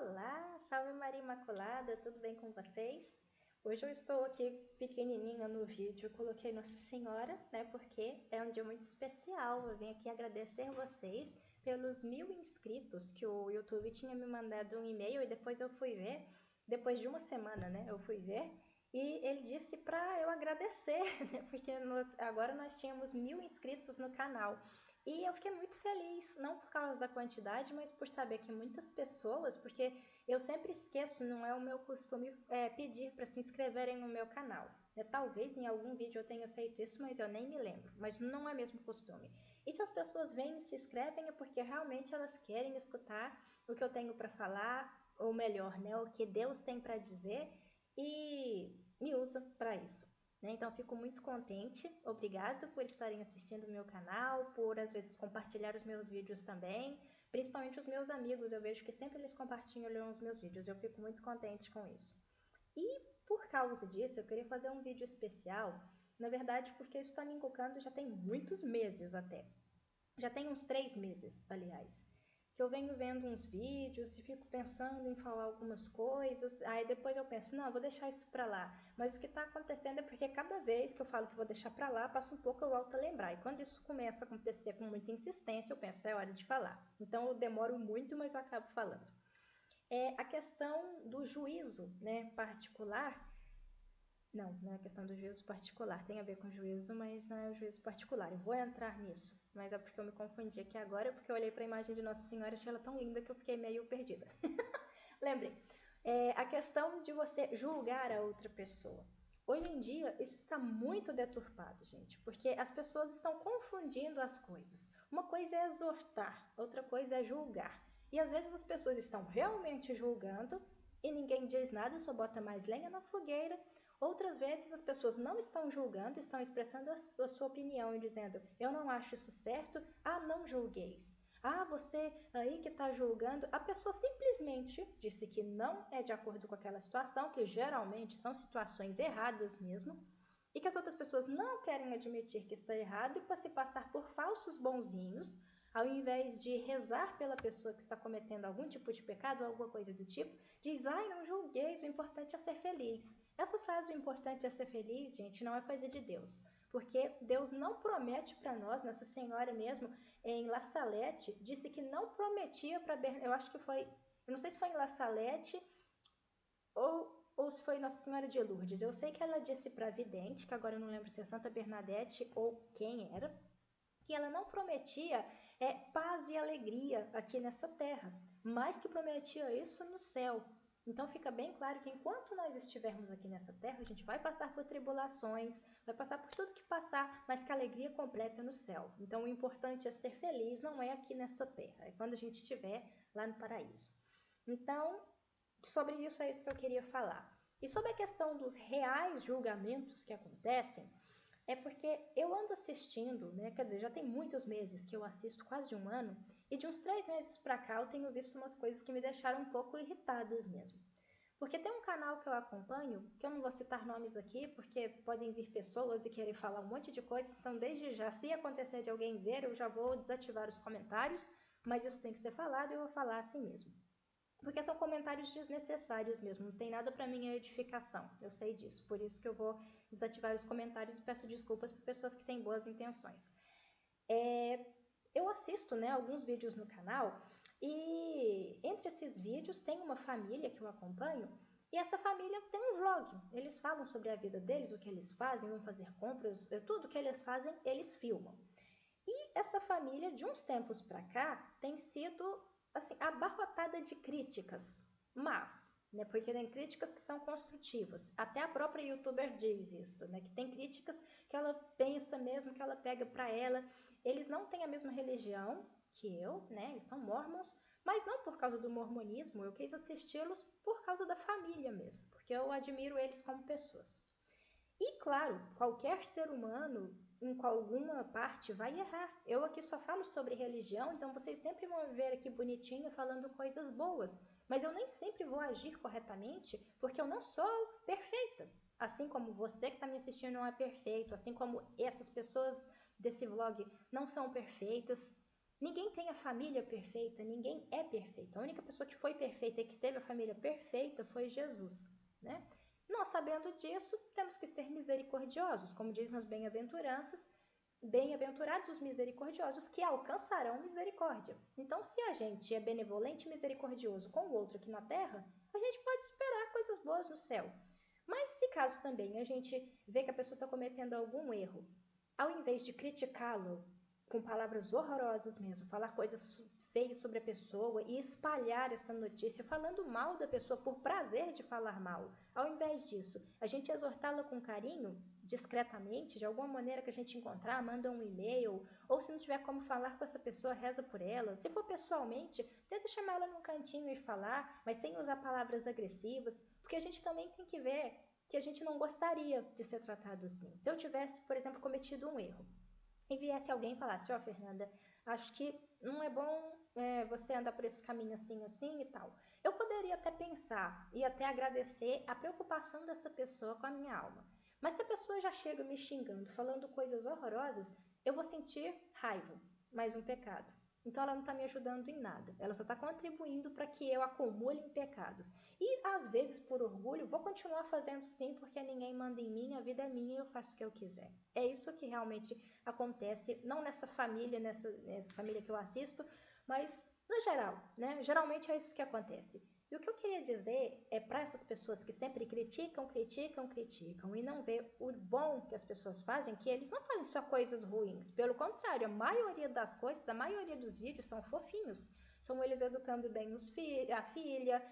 Olá, salve Maria Imaculada, tudo bem com vocês? Hoje eu estou aqui pequenininha no vídeo, coloquei Nossa Senhora, né, porque é um dia muito especial. Eu vim aqui agradecer vocês pelos 1000 inscritos que o YouTube tinha me mandado um e-mail e depois eu fui ver, depois de uma semana, né, eu fui ver e ele disse para eu agradecer, né, porque agora nós tínhamos 1000 inscritos no canal. E eu fiquei muito feliz, não por causa da quantidade, mas por saber que muitas pessoas, porque eu sempre esqueço, não é o meu costume pedir para se inscreverem no meu canal. Talvez em algum vídeo eu tenha feito isso, mas eu nem me lembro, mas não é mesmo costume. E se as pessoas vêm e se inscrevem é porque realmente elas querem escutar o que eu tenho para falar, ou melhor, né, o que Deus tem para dizer e me usa para isso. Então, fico muito contente. Obrigada por estarem assistindo o meu canal, por às vezes compartilhar os meus vídeos também. Principalmente os meus amigos, eu vejo que sempre eles compartilham os meus vídeos. Eu fico muito contente com isso. E por causa disso, eu queria fazer um vídeo especial. Na verdade, porque isso está me encucando já tem muitos meses até. Já tem uns 3 meses, aliás. Que eu venho vendo uns vídeos e fico pensando em falar algumas coisas, aí depois eu penso, não, vou deixar isso pra lá. Mas o que tá acontecendo é porque cada vez que eu falo que vou deixar pra lá, passa um pouco eu volto a lembrar. E quando isso começa a acontecer com muita insistência, eu penso, é hora de falar. Então eu demoro muito, mas eu acabo falando. A questão do juízo, né, particular. Não é questão do juízo particular. Tem a ver com juízo, mas não é o juízo particular. Eu vou entrar nisso, mas é porque eu me confundi aqui agora, porque eu olhei para a imagem de Nossa Senhora e achei ela tão linda que eu fiquei meio perdida. Lembrei. A questão de você julgar a outra pessoa. Hoje em dia, isso está muito deturpado, gente, porque as pessoas estão confundindo as coisas. Uma coisa é exortar, outra coisa é julgar. E às vezes as pessoas estão realmente julgando e ninguém diz nada, só bota mais lenha na fogueira. Outras vezes as pessoas não estão julgando, estão expressando a sua opinião e dizendo, eu não acho isso certo, não julgueis. Você aí que está julgando, a pessoa simplesmente disse que não é de acordo com aquela situação, que geralmente são situações erradas mesmo, e que as outras pessoas não querem admitir que está errado e para se passar por falsos bonzinhos, ao invés de rezar pela pessoa que está cometendo algum tipo de pecado ou alguma coisa do tipo, diz, não julgueis, o importante é ser feliz. Essa frase, o importante é ser feliz, gente, não é coisa de Deus. Porque Deus não promete para nós, Nossa Senhora mesmo, em La Salette, disse que não prometia para Bernadette, eu acho que foi, eu não sei se foi em La Salette ou se foi Nossa Senhora de Lourdes. Eu sei que ela disse para a vidente, que agora eu não lembro se é Santa Bernadette ou quem era, que ela não prometia paz e alegria aqui nessa terra, mas que prometia isso no céu. Então fica bem claro que enquanto nós estivermos aqui nessa terra, a gente vai passar por tribulações, vai passar por tudo que passar, mas que a alegria completa no céu. Então o importante é ser feliz, não é aqui nessa terra, é quando a gente estiver lá no paraíso. Então, sobre isso é isso que eu queria falar. E sobre a questão dos reais julgamentos que acontecem, é porque eu ando assistindo, né? Quer dizer, já tem muitos meses que eu assisto, quase um ano, e de uns 3 meses pra cá eu tenho visto umas coisas que me deixaram um pouco irritadas mesmo. Porque tem um canal que eu acompanho, que eu não vou citar nomes aqui, porque podem vir pessoas e querer falar um monte de coisas, então desde já, se acontecer de alguém ver, eu já vou desativar os comentários, mas isso tem que ser falado e eu vou falar assim mesmo. Porque são comentários desnecessários mesmo, não tem nada para minha edificação, eu sei disso. Por isso que eu vou desativar os comentários e peço desculpas para pessoas que têm boas intenções. Eu assisto, né, alguns vídeos no canal e entre esses vídeos tem uma família que eu acompanho e essa família tem um vlog. Eles falam sobre a vida deles, o que eles fazem, vão fazer compras, tudo que eles fazem, eles filmam. E essa família, de uns tempos para cá, tem sido assim, abarrotada de críticas, mas, né, porque tem críticas que são construtivas. Até a própria youtuber diz isso, né, que tem críticas que ela pensa mesmo, que ela pega para ela. Eles não têm a mesma religião que eu, né, eles são mormons, mas não por causa do mormonismo, eu quis assisti-los por causa da família mesmo, porque eu admiro eles como pessoas. E claro, qualquer ser humano em alguma parte vai errar. Eu aqui só falo sobre religião, então vocês sempre vão me ver aqui bonitinho falando coisas boas. Mas eu nem sempre vou agir corretamente porque eu não sou perfeita. Assim como você que está me assistindo não é perfeito, assim como essas pessoas desse vlog não são perfeitas. Ninguém tem a família perfeita, ninguém é perfeito. A única pessoa que foi perfeita e que teve a família perfeita foi Jesus, né? Nós, sabendo disso, temos que ser misericordiosos, como diz nas bem-aventuranças, bem-aventurados os misericordiosos, que alcançarão misericórdia. Então, se a gente é benevolente e misericordioso com o outro aqui na terra, a gente pode esperar coisas boas no céu. Mas se caso também a gente vê que a pessoa está cometendo algum erro, ao invés de criticá-lo com palavras horrorosas mesmo, falar coisas feias sobre a pessoa e espalhar essa notícia falando mal da pessoa por prazer de falar mal, ao invés disso, a gente exortá-la com carinho, discretamente, de alguma maneira que a gente encontrar, manda um e-mail, ou se não tiver como falar com essa pessoa, reza por ela. Se for pessoalmente, tenta chamar ela num cantinho e falar, mas sem usar palavras agressivas, porque a gente também tem que ver que a gente não gostaria de ser tratado assim. Se eu tivesse, por exemplo, cometido um erro, e viesse alguém e falasse, ó, Fernanda, acho que não é bom você andar por esse caminho assim, assim e tal. Eu poderia até pensar e até agradecer a preocupação dessa pessoa com a minha alma. Mas se a pessoa já chega me xingando, falando coisas horrorosas, eu vou sentir raiva, mais um pecado. Então ela não está me ajudando em nada, ela só está contribuindo para que eu acumule em pecados. E às vezes, por orgulho, vou continuar fazendo sim, porque ninguém manda em mim, a vida é minha e eu faço o que eu quiser. É isso que realmente acontece, não nessa família, nessa família que eu assisto, mas no geral, né? Geralmente é isso que acontece. E o que eu queria dizer é para essas pessoas que sempre criticam, criticam, criticam e não vê o bom que as pessoas fazem, que eles não fazem só coisas ruins. Pelo contrário, a maioria das coisas, a maioria dos vídeos são fofinhos. São eles educando bem a filha,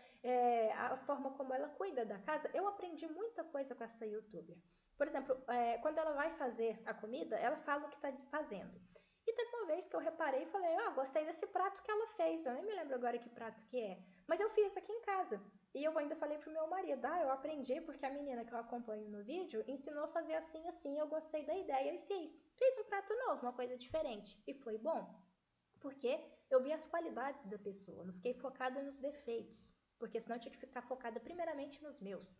a forma como ela cuida da casa. Eu aprendi muita coisa com essa youtuber. Por exemplo, quando ela vai fazer a comida, ela fala o que está fazendo. E teve uma vez que eu reparei e falei, gostei desse prato que ela fez. Eu nem me lembro agora que prato que é. Mas eu fiz aqui em casa. E eu ainda falei pro meu marido, eu aprendi porque a menina que eu acompanho no vídeo ensinou a fazer assim, assim, eu gostei da ideia e fiz. Fiz um prato novo, uma coisa diferente. E foi bom. Porque eu vi as qualidades da pessoa, não fiquei focada nos defeitos. Porque senão eu tinha que ficar focada primeiramente nos meus.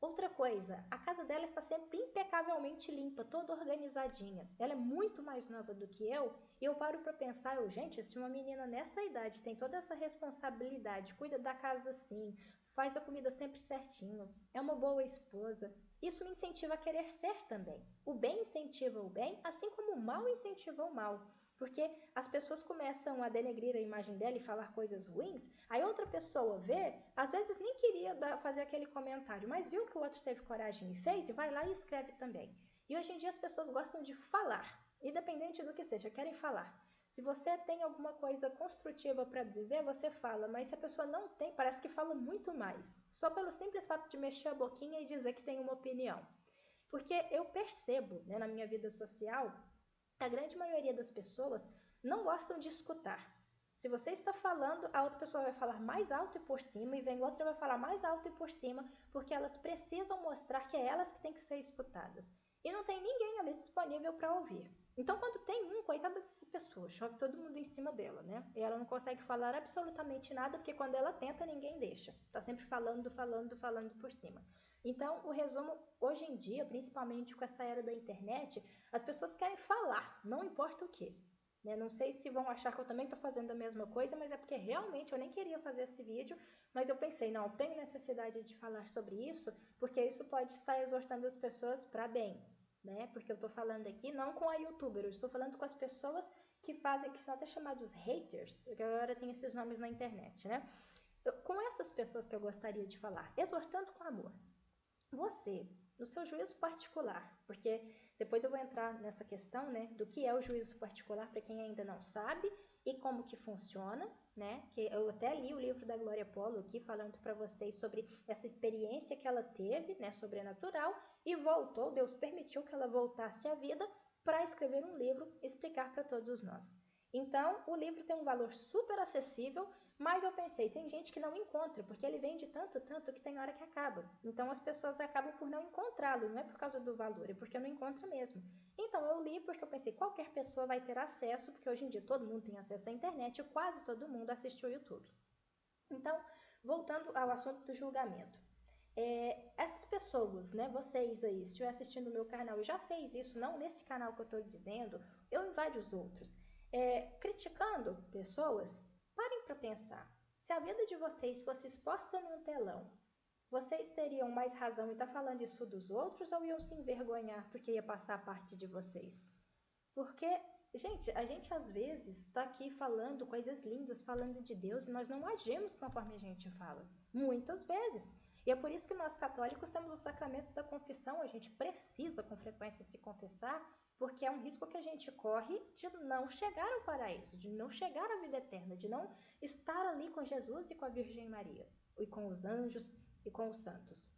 Outra coisa, a casa dela está sempre impecavelmente limpa, toda organizadinha. Ela é muito mais nova do que eu e eu paro para pensar, gente, se uma menina nessa idade tem toda essa responsabilidade, cuida da casa assim, faz a comida sempre certinho, é uma boa esposa, isso me incentiva a querer ser também. O bem incentiva o bem, assim como o mal incentiva o mal. Porque as pessoas começam a denegrir a imagem dela e falar coisas ruins, aí outra pessoa vê, às vezes nem queria fazer aquele comentário, mas viu que o outro teve coragem e fez, e vai lá e escreve também. E hoje em dia as pessoas gostam de falar, independente do que seja, querem falar. Se você tem alguma coisa construtiva para dizer, você fala, mas se a pessoa não tem, parece que fala muito mais, só pelo simples fato de mexer a boquinha e dizer que tem uma opinião. Porque eu percebo, né, na minha vida social, a grande maioria das pessoas não gostam de escutar. Se você está falando, a outra pessoa vai falar mais alto e por cima, e vem outra vai falar mais alto e por cima, porque elas precisam mostrar que é elas que têm que ser escutadas. E não tem ninguém ali disponível para ouvir. Então, quando tem coitada dessa pessoa, chove todo mundo em cima dela, né? E ela não consegue falar absolutamente nada, porque quando ela tenta, ninguém deixa. Tá sempre falando, falando, falando por cima. Então, o resumo, hoje em dia, principalmente com essa era da internet, as pessoas querem falar, não importa o que. Né? Não sei se vão achar que eu também estou fazendo a mesma coisa, mas é porque realmente eu nem queria fazer esse vídeo, mas eu pensei, não, eu tenho necessidade de falar sobre isso, porque isso pode estar exortando as pessoas para bem. Né? Porque eu estou falando aqui não com a youtuber, eu estou falando com as pessoas que fazem, que são até chamados haters, porque agora tem esses nomes na internet, né? Com essas pessoas que eu gostaria de falar, exortando com amor. Você, no seu juízo particular, porque depois eu vou entrar nessa questão, né, do que é o juízo particular para quem ainda não sabe e como que funciona, né, que eu até li o livro da Glória Polo aqui falando para vocês sobre essa experiência que ela teve, né, sobrenatural, e voltou, Deus permitiu que ela voltasse à vida para escrever um livro e explicar para todos nós. Então, o livro tem um valor super acessível, mas eu pensei, tem gente que não encontra, porque ele vende tanto, tanto, que tem hora que acaba. Então as pessoas acabam por não encontrá-lo, não é por causa do valor, é porque não encontra mesmo. Então eu li porque eu pensei, qualquer pessoa vai ter acesso, porque hoje em dia todo mundo tem acesso à internet e quase todo mundo assiste o YouTube. Então, voltando ao assunto do julgamento. Essas pessoas, né, vocês aí, se estiver assistindo o meu canal e já fez isso, não nesse canal que eu estou dizendo, eu em vários outros. criticando pessoas, parem para pensar. Se a vida de vocês fosse exposta num telão, vocês teriam mais razão em estar falando isso dos outros ou iam se envergonhar porque ia passar a parte de vocês? Porque, gente, a gente às vezes está aqui falando coisas lindas, falando de Deus, e nós não agimos conforme a gente fala. Muitas vezes. E é por isso que nós católicos temos o sacramento da confissão. A gente precisa com frequência se confessar, porque é um risco que a gente corre de não chegar ao paraíso, de não chegar à vida eterna, de não estar ali com Jesus e com a Virgem Maria, e com os anjos e com os santos.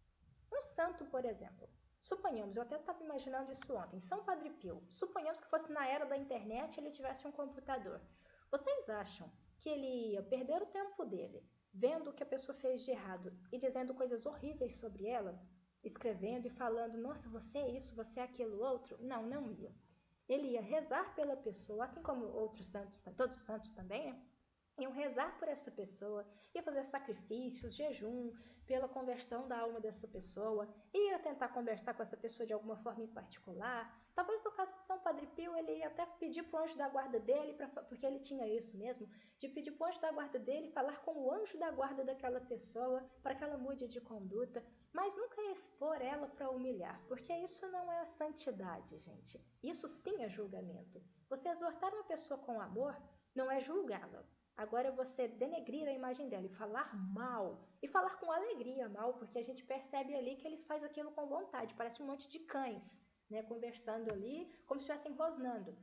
Um santo, por exemplo, suponhamos, eu até estava imaginando isso ontem, São Padre Pio, suponhamos que fosse na era da internet e ele tivesse um computador. Vocês acham que ele ia perder o tempo dele vendo o que a pessoa fez de errado e dizendo coisas horríveis sobre ela, escrevendo e falando, nossa, você é isso, você é aquilo outro? Não, não ia. Ele ia rezar pela pessoa, assim como outros santos, todos os santos também, né? Iam rezar por essa pessoa, ia fazer sacrifícios, jejum, pela conversão da alma dessa pessoa, ia tentar conversar com essa pessoa de alguma forma em particular. Talvez no caso de São Padre Pio, ele ia até pedir para o anjo da guarda dele, porque ele tinha isso mesmo, de pedir para o anjo da guarda dele falar com o anjo da guarda daquela pessoa para que ela mude de conduta, mas nunca ia expor ela para humilhar, porque isso não é santidade, gente. Isso sim é julgamento. Você exortar uma pessoa com amor não é julgá-la. Agora é você denegrir a imagem dela e falar mal. E falar com alegria mal, porque a gente percebe ali que eles fazem aquilo com vontade. Parece um monte de cães, né, conversando ali, como se estivessem rosnando.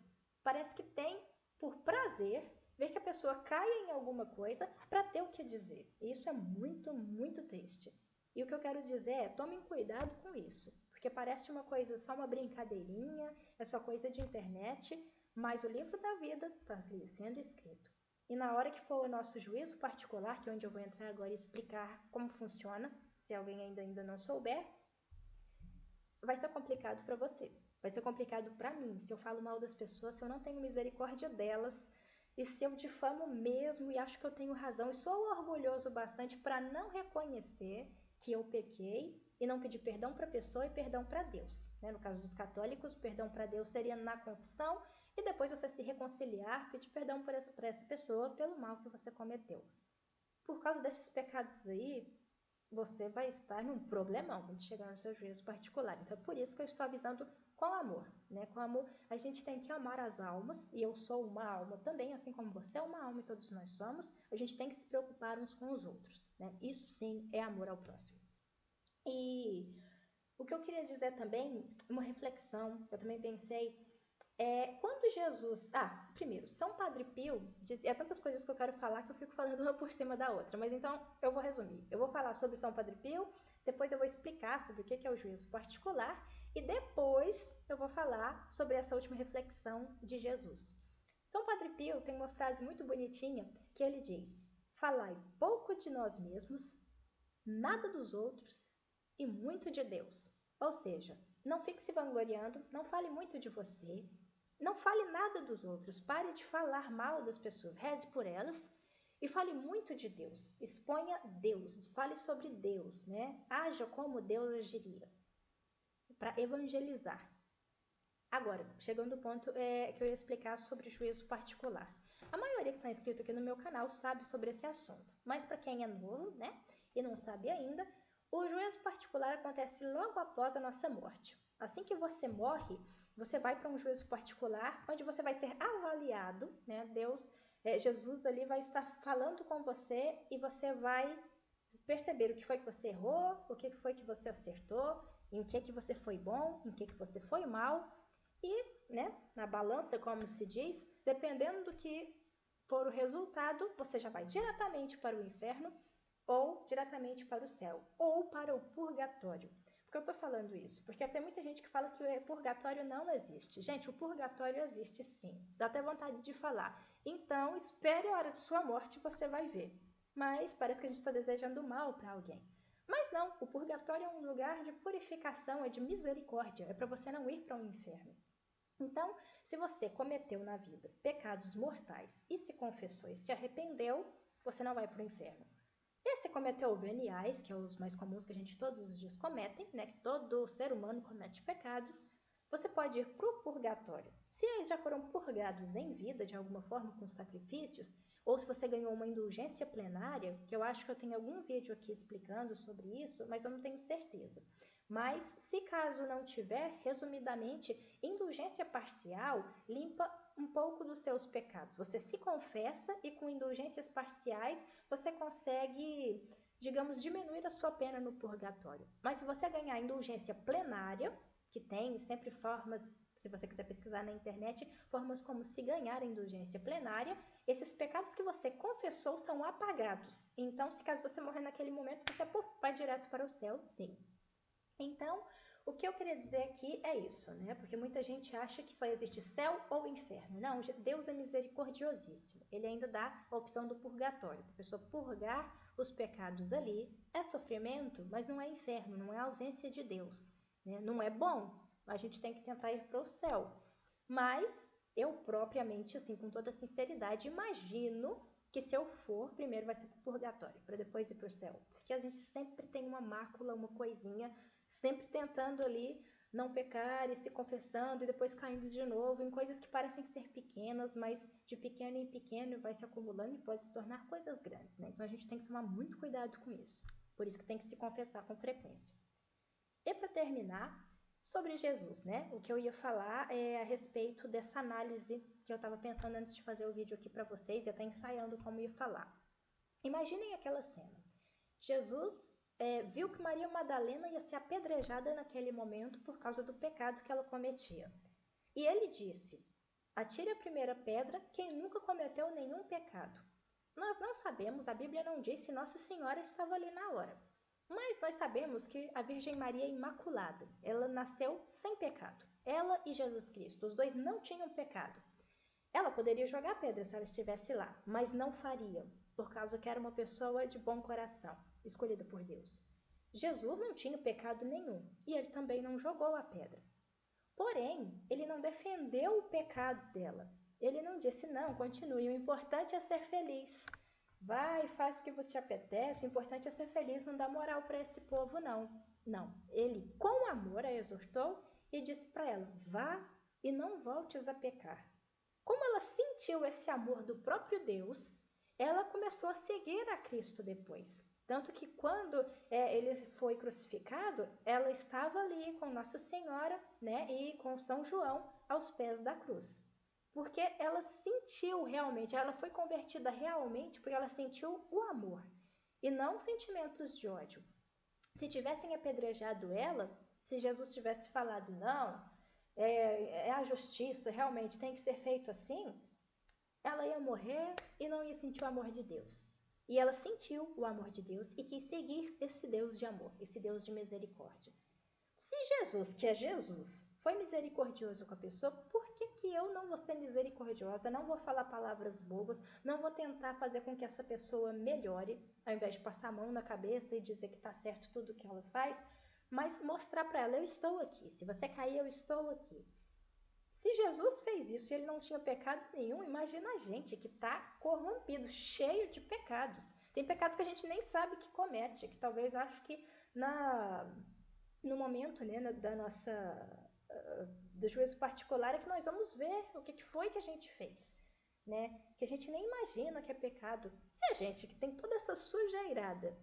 Parece que tem, por prazer, ver que a pessoa caia em alguma coisa para ter o que dizer. E isso é muito, muito triste. E o que eu quero dizer é, tomem cuidado com isso. Porque parece uma coisa, só uma brincadeirinha, é só coisa de internet, mas o livro da vida está ali sendo escrito. E na hora que for o nosso juízo particular, que é onde eu vou entrar agora e explicar como funciona, se alguém ainda não souber, vai ser complicado para você. Vai ser complicado para mim. Se eu falo mal das pessoas, se eu não tenho misericórdia delas, e se eu difamo mesmo e acho que eu tenho razão, e sou orgulhoso bastante para não reconhecer que eu pequei e não pedir perdão para a pessoa e perdão para Deus. Né? No caso dos católicos, o perdão para Deus seria na confissão, e depois você se reconciliar, pedir perdão para essa pessoa pelo mal que você cometeu. Por causa desses pecados aí, você vai estar num problemão quando chegar no seu juízo particular. Então é por isso que eu estou avisando com amor, né? Com amor, a gente tem que amar as almas, e eu sou uma alma também, assim como você é uma alma e todos nós somos. A gente tem que se preocupar uns com os outros, né? Isso sim é amor ao próximo. E o que eu queria dizer também, uma reflexão, eu também pensei, quando Jesus... primeiro, São Padre Pio dizia tantas coisas que eu quero falar que eu fico falando uma por cima da outra, mas então eu vou resumir. Eu vou falar sobre São Padre Pio, depois eu vou explicar sobre o que é o juízo particular e depois eu vou falar sobre essa última reflexão de Jesus. São Padre Pio tem uma frase muito bonitinha que ele diz: falai pouco de nós mesmos, nada dos outros e muito de Deus. Ou seja, não fique se vangloriando, não fale muito de você, não fale nada dos outros, pare de falar mal das pessoas, reze por elas e fale muito de Deus, exponha Deus, fale sobre Deus, né? Haja como Deus agiria, para evangelizar. Agora, chegando ao ponto que eu ia explicar sobre o juízo particular. A maioria que está inscrito aqui no meu canal sabe sobre esse assunto, mas para quem é novo, né, e não sabe ainda, o juízo particular acontece logo após a nossa morte. Assim que você morre, você vai para um juízo particular, onde você vai ser avaliado, né? Jesus ali vai estar falando com você e você vai perceber o que foi que você errou, o que foi que você acertou, em que você foi bom, em que você foi mal. E, né, na balança, como se diz, dependendo do que for o resultado, você já vai diretamente para o inferno ou diretamente para o céu, ou para o purgatório. Por que eu estou falando isso? Porque tem muita gente que fala que o purgatório não existe. Gente, o purgatório existe sim. Dá até vontade de falar. Então, espere a hora de sua morte e você vai ver. Mas parece que a gente está desejando mal para alguém. Mas não, o purgatório é um lugar de purificação, é de misericórdia. É para você não ir para o inferno. Então, se você cometeu na vida pecados mortais e se confessou e se arrependeu, você não vai para o inferno. E se cometeu veniais, que é os mais comuns que a gente todos os dias cometem, né? Que todo ser humano comete pecados, você pode ir para o purgatório. Se eles já foram purgados em vida, de alguma forma, com sacrifícios, ou se você ganhou uma indulgência plenária, que eu acho que eu tenho algum vídeo aqui explicando sobre isso, mas eu não tenho certeza. Mas, se caso não tiver, resumidamente, indulgência parcial limpa um pouco dos seus pecados. Você se confessa e com indulgências parciais você consegue, digamos, diminuir a sua pena no purgatório. Mas se você ganhar indulgência plenária, que tem sempre formas, se você quiser pesquisar na internet, formas como se ganhar indulgência plenária, esses pecados que você confessou são apagados. Então, se caso você morrer naquele momento, você vai direto para o céu, sim. Então, o que eu queria dizer aqui é isso, né? Porque muita gente acha que só existe céu ou inferno. Não, Deus é misericordiosíssimo. Ele ainda dá a opção do purgatório. A pessoa purgar os pecados ali é sofrimento, mas não é inferno, não é ausência de Deus, né? Não é bom. A gente tem que tentar ir para o céu. Mas eu propriamente, assim, com toda sinceridade, imagino que se eu for, primeiro vai ser para o purgatório, para depois ir para o céu. Porque a gente sempre tem uma mácula, uma coisinha, sempre tentando ali não pecar e se confessando e depois caindo de novo em coisas que parecem ser pequenas, mas de pequeno em pequeno vai se acumulando e pode se tornar coisas grandes, né? Então a gente tem que tomar muito cuidado com isso. Por isso que tem que se confessar com frequência. E para terminar, sobre Jesus, né? O que eu ia falar é a respeito dessa análise que eu estava pensando antes de fazer o vídeo aqui para vocês e até ensaiando como ia falar. Imaginem aquela cena. Jesus viu que Maria Madalena ia ser apedrejada naquele momento por causa do pecado que ela cometia. E ele disse: atire a primeira pedra quem nunca cometeu nenhum pecado. Nós não sabemos, a Bíblia não diz se Nossa Senhora estava ali na hora. Mas nós sabemos que a Virgem Maria é imaculada. Ela nasceu sem pecado. Ela e Jesus Cristo, os dois não tinham pecado. Ela poderia jogar pedra se ela estivesse lá, mas não faria, por causa que era uma pessoa de bom coração, escolhida por Deus. Jesus não tinha pecado nenhum e ele também não jogou a pedra. Porém, ele não defendeu o pecado dela. Ele não disse, não, continue, o importante é ser feliz. Vai, faz o que te apetece, o importante é ser feliz, não dá moral para esse povo, não. Não, ele com amor a exortou e disse para ela, vá e não voltes a pecar. Como ela sentiu esse amor do próprio Deus, ela começou a seguir a Cristo depois. Tanto que quando ele foi crucificado, ela estava ali com Nossa Senhora, né, e com São João aos pés da cruz. Porque ela sentiu realmente, ela foi convertida realmente porque ela sentiu o amor e não sentimentos de ódio. Se tivessem apedrejado ela, se Jesus tivesse falado, não, é a justiça, realmente tem que ser feito assim, ela ia morrer e não ia sentir o amor de Deus. E ela sentiu o amor de Deus e quis seguir esse Deus de amor, esse Deus de misericórdia. Se Jesus, que é Jesus, foi misericordioso com a pessoa, por que eu não vou ser misericordiosa, não vou falar palavras bobas, não vou tentar fazer com que essa pessoa melhore, ao invés de passar a mão na cabeça e dizer que está certo tudo que ela faz, mas mostrar para ela, eu estou aqui, se você cair, eu estou aqui. Se Jesus fez isso e ele não tinha pecado nenhum, imagina a gente que está corrompido, cheio de pecados. Tem pecados que a gente nem sabe que comete, que talvez acho que no momento, né, da nossa do juízo particular é que nós vamos ver o que foi que a gente fez, né? Que a gente nem imagina que é pecado. Se a gente que tem toda essa sujeirada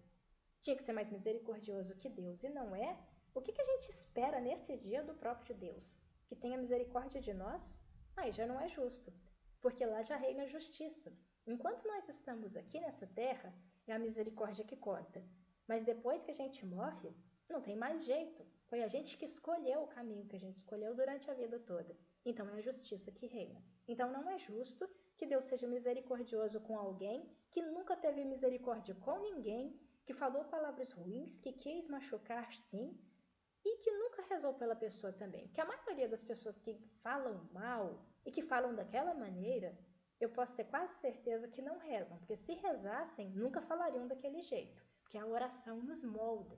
tinha que ser mais misericordioso que Deus e não é, o que a gente espera nesse dia do próprio Deus? Que tenha misericórdia de nós? Aí já não é justo, porque lá já reina a justiça. Enquanto nós estamos aqui nessa terra, é a misericórdia que conta. Mas depois que a gente morre, não tem mais jeito. Foi a gente que escolheu o caminho que a gente escolheu durante a vida toda. Então é a justiça que reina. Então não é justo que Deus seja misericordioso com alguém que nunca teve misericórdia com ninguém, que falou palavras ruins, que quis machucar sim, e que nunca rezou pela pessoa também. Porque a maioria das pessoas que falam mal e que falam daquela maneira, eu posso ter quase certeza que não rezam, porque se rezassem, nunca falariam daquele jeito, porque a oração nos molda.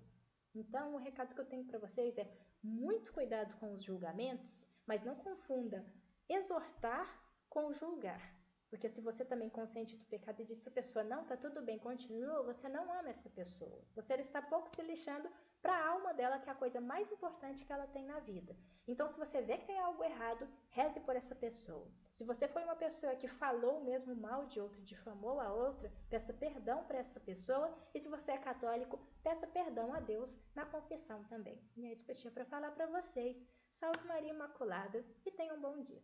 Então, o recado que eu tenho para vocês é muito cuidado com os julgamentos, mas não confunda exortar com julgar. Porque se você também consciente do pecado e diz para a pessoa, não, tá tudo bem, continua, você não ama essa pessoa. Você está pouco se lixando para a alma dela, que é a coisa mais importante que ela tem na vida. Então, se você vê que tem algo errado, reze por essa pessoa. Se você foi uma pessoa que falou mesmo mal de outra, difamou a outra, peça perdão para essa pessoa. E se você é católico, peça perdão a Deus na confissão também. E é isso que eu tinha para falar para vocês. Salve Maria Imaculada e tenham um bom dia.